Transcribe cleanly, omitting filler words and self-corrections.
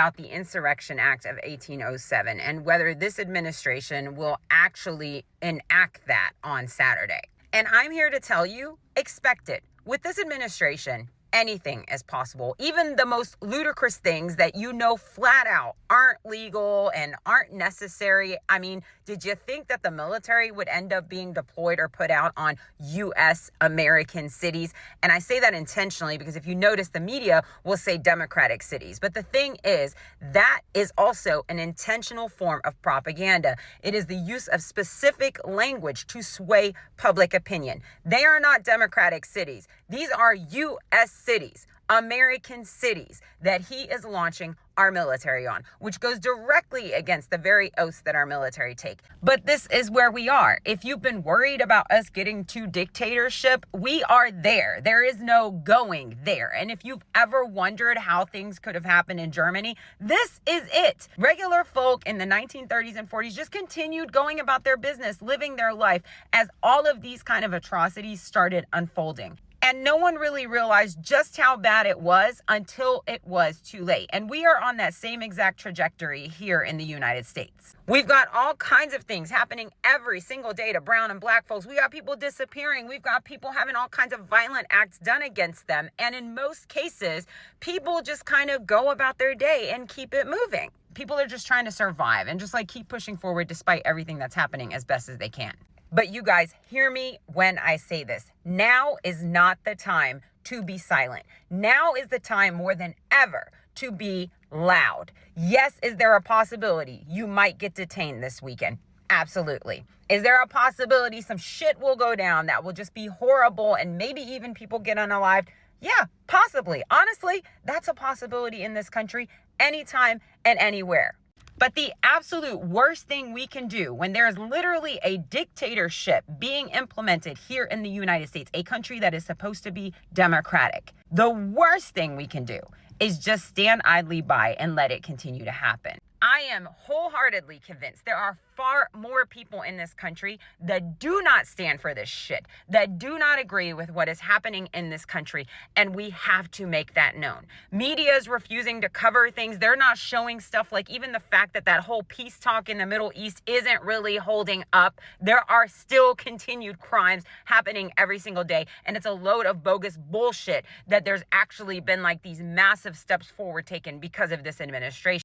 about the Insurrection Act of 1807 and whether this administration will actually enact that on Saturday. And I'm here to tell you, expect it. With this administration, anything is possible. Even the most ludicrous things that you know flat out aren't legal and aren't necessary. I mean, did you think that the military would end up being deployed or put out on U.S. American cities? And I say that intentionally because if you notice, the media will say Democratic cities. But the thing is, that is also an intentional form of propaganda. It is the use of specific language to sway public opinion. They are not Democratic cities. These are U.S. cities, American cities that he is launching our military on, which goes directly against the very oaths that our military take. But this is where we are. If you've been worried about us getting to dictatorship, we are there. There is no going there. And if you've ever wondered how things could have happened in Germany, this is it. Regular folk in the 1930s and 40s just continued going about their business, living their life as all of these kind of atrocities started unfolding. And no one really realized just how bad it was until it was too late. And we are on that same exact trajectory here in the United States. We've got all kinds of things happening every single day to brown and black folks. We got people disappearing. We've got people having all kinds of violent acts done against them. And in most cases, people just kind of go about their day and keep it moving. People are just trying to survive and just keep pushing forward despite everything that's happening as best as they can. But you guys, hear me when I say this. Now is not the time to be silent. Now is the time more than ever to be loud. Yes, is there a possibility you might get detained this weekend? Absolutely. Is there a possibility some shit will go down that will just be horrible and maybe even people get unalived? Yeah, possibly. Honestly, that's a possibility in this country anytime and anywhere. But the absolute worst thing we can do when there is literally a dictatorship being implemented here in the United States, a country that is supposed to be democratic, the worst thing we can do is just stand idly by and let it continue to happen. I am wholeheartedly convinced there are far more people in this country that do not stand for this shit, that do not agree with what is happening in this country, and we have to make that known. Media is refusing to cover things. They're not showing stuff like even the fact that that whole peace talk in the Middle East isn't really holding up. There are still continued crimes happening every single day, and it's a load of bogus bullshit that there's actually been these massive steps forward taken because of this administration.